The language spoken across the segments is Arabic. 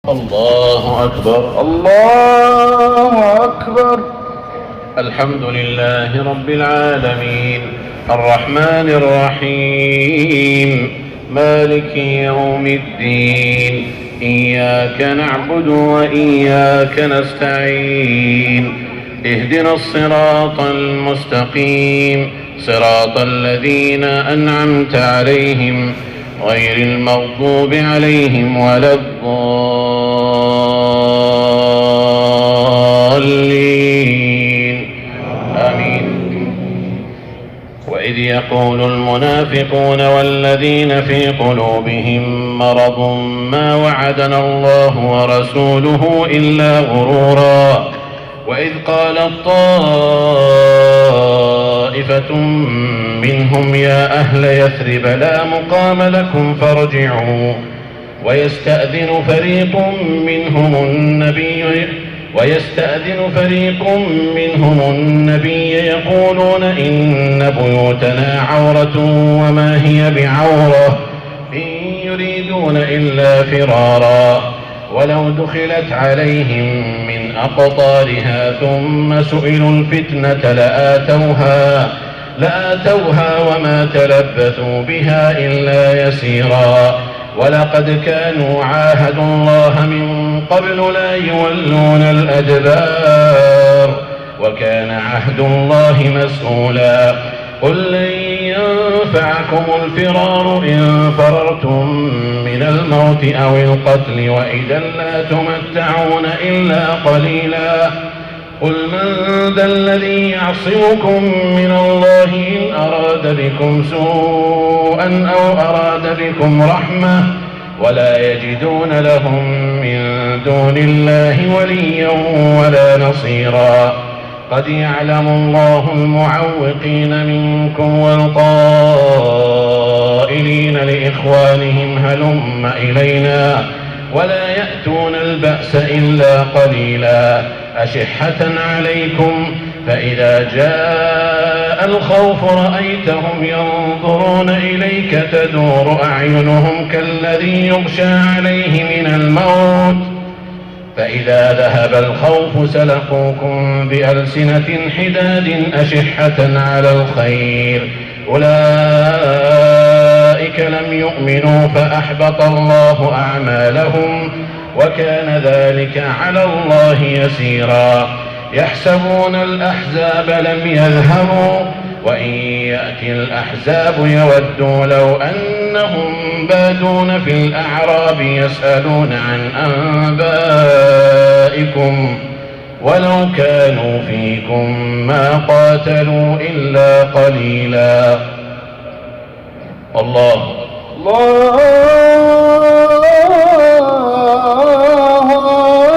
الله أكبر. الله أكبر. الحمد لله رب العالمين الرحمن الرحيم مالك يوم الدين إياك نعبد وإياك نستعين اهدنا الصراط المستقيم صراط الذين أنعمت عليهم غير المغضوب عليهم ولا الضالين آمين. وإذ يقول المنافقون والذين في قلوبهم مرض ما وعدنا الله ورسوله إلا غرورا وإذ قالت طائفة منهم يا أهل يثرب لا مقام لكم فارجعوا ويستأذن فريق منهم النبي يقولون إن بيوتنا عورة وما هي بعورة إن يريدون إلا فرارا ولو دخلت عليهم من أقطارها ثم سئلوا الفتنة لآتوها وما تلبثوا بها إلا يسيرا ولقد كانوا عاهدوا الله من قبل لا يولون الأدبار وكان عهد الله مسؤولا قل لن ينفعكم الفرار إن فررتم من الموت أو القتل وإذا لا تمتعون إلا قليلا قل من ذا الذي يعصمكم من الله إن أراد بكم سوءا أو أراد بكم رحمة ولا يجدون لهم من دون الله وليا ولا نصيرا قد يعلم الله المعوقين منكم والقائلين لإخوانهم هلم إلينا ولا يأتون البأس إلا قليلا أشحة عليكم فإذا جاء الخوف رأيتهم ينظرون إليك تدور أعينهم كالذي يغشى عليه من الموت فإذا ذهب الخوف سلقوكم بألسنة حداد أشحة على الخير أولئك لم يؤمنوا فأحبط الله أعمالهم وكان ذلك على الله يسيرا يحسبون الأحزاب لم يذهبوا وإن يأتي الأحزاب يودوا لو أنهم بادون في الأعراب يسألون عن أنبائكم ولو كانوا فيكم ما قاتلوا إلا قليلا. الله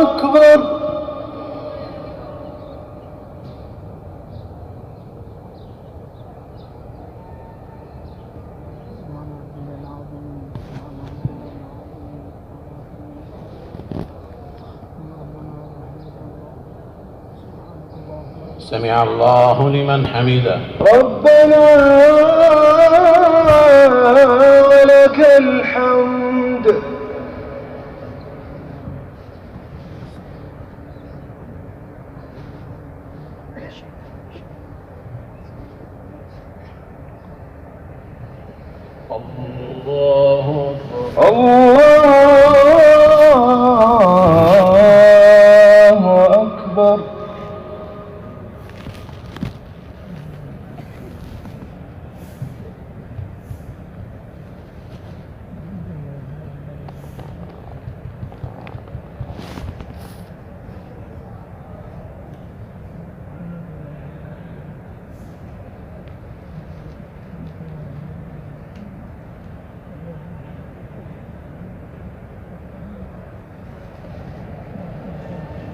أكبر. سمع الله لمن حمده ربنا ولك الحمد.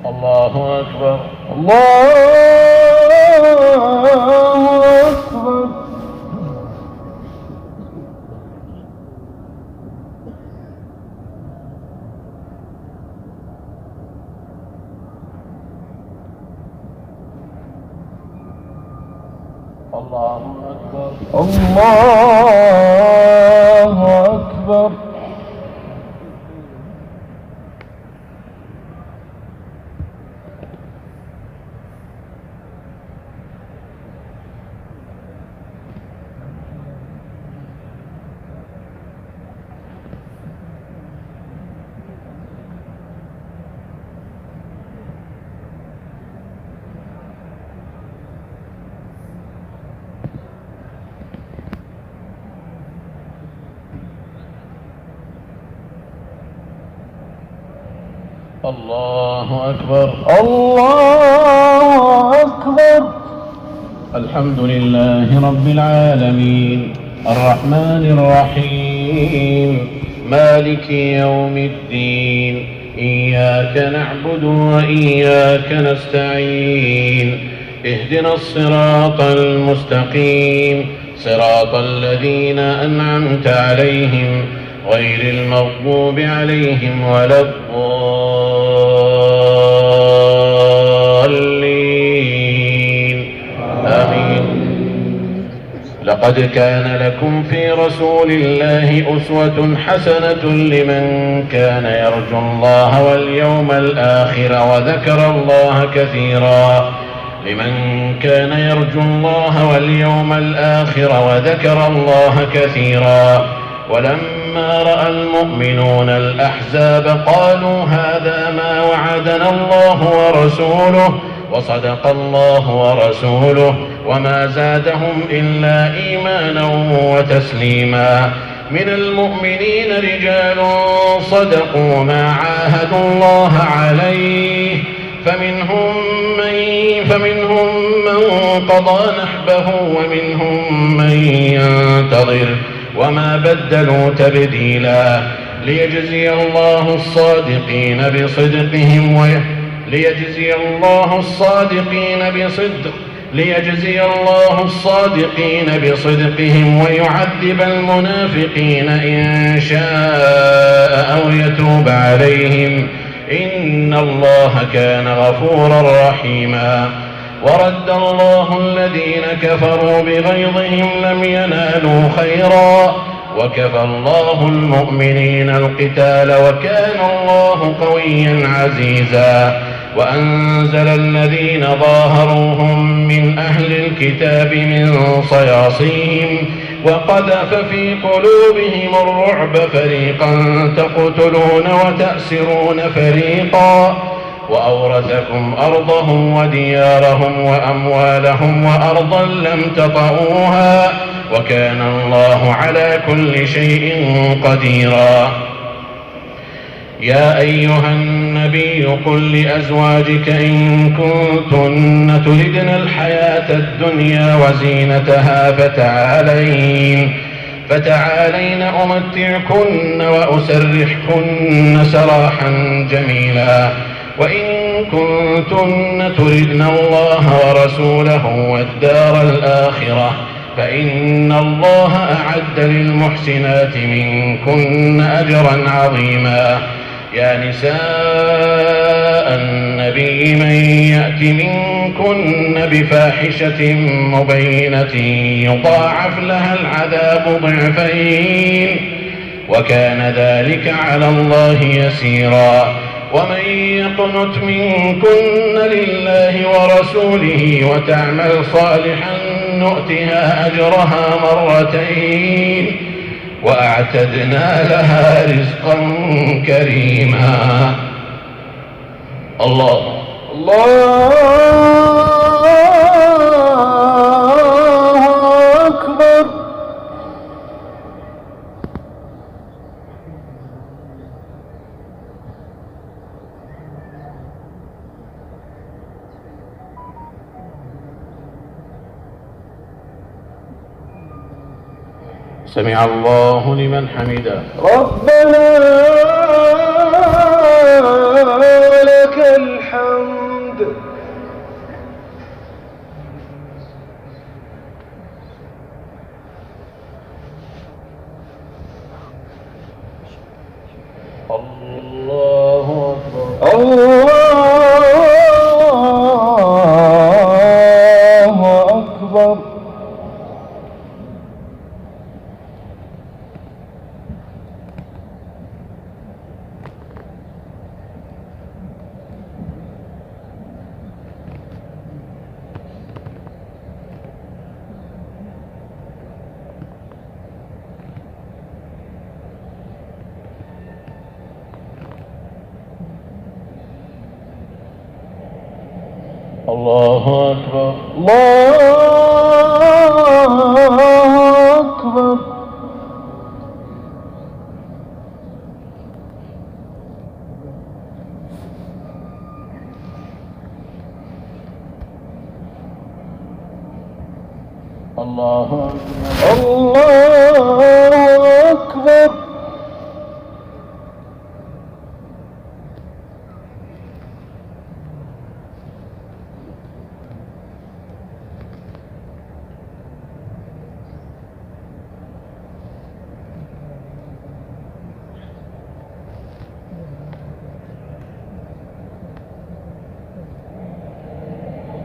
الله أكبر. الله أكبر. الله أكبر. الله أكبر. الله أكبر. الله أكبر. الحمد لله رب العالمين الرحمن الرحيم مالك يوم الدين إياك نعبد وإياك نستعين اهدنا الصراط المستقيم صراط الذين أنعمت عليهم غير المغضوب عليهم ولا الضالين آمين. لقد كان لكم في رسول الله أسوة حسنة لمن كان يرجو الله واليوم الآخر وذكر الله كثيرا لمن كان يرجو الله واليوم الآخر وذكر الله كثيرا. ولما رأى المؤمنون الأحزاب قالوا هذا ما وعدنا الله ورسوله وصدق الله ورسوله وما زادهم إلا إيمانا وتسليما. من المؤمنين رجال صدقوا ما عاهدوا الله عليه فمنهم من قضى نحبه ومنهم من ينتظر وما بدلوا تبديلا. ليجزي الله الصادقين بصدقهم ويعذب المنافقين إن شاء أو يتوب عليهم إن الله كان غفورا رحيما. ورد الله الذين كفروا بغيظهم لم ينالوا خيرا وكفى الله المؤمنين القتال وكان الله قويا عزيزا. وأنزل الذين ظاهروهم من أهل الكتاب من صياصيهم وقذف في قلوبهم الرعب فريقا تقتلون وتأسرون فريقا. وأورثكم أرضهم وديارهم وأموالهم وأرضا لم تطئوها وكان الله على كل شيء قديرا. يا أيها النبي قل لأزواجك إن كنتن تردن الحياة الدنيا وزينتها فتعالين أمتعكن وأسرحكن سراحا جميلا. وإن كنتن تردن الله ورسوله والدار الآخرة فإن الله أعد للمحسنات منكن أجرا عظيما. يا نساء النبي من يأت منكن بفاحشة مبينة يضاعف لها العذاب ضعفين وكان ذلك على الله يسيرا. ومن يقنت منكن لله ورسوله وتعمل صالحا نؤتها أجرها مرتين وأعتدنا لها رزقا كريما. الله أكبر. سمع الله لمن حمده. ربنا ولك الحمد. الله أكبر. الله أكبر. الله أكبر. الله أكبر. الله أكبر. الله أكبر.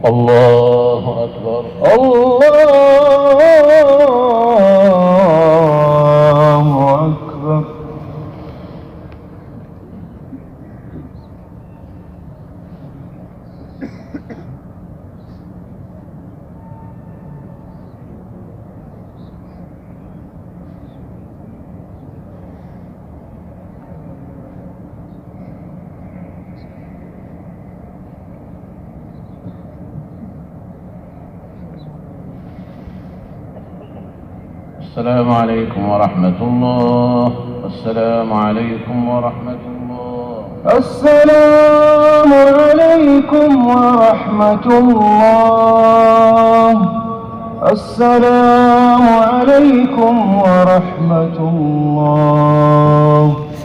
الله أكبر. السلام عليكم ورحمة الله. السلام عليكم ورحمة الله. السلام عليكم ورحمة الله. السلام عليكم ورحمة الله.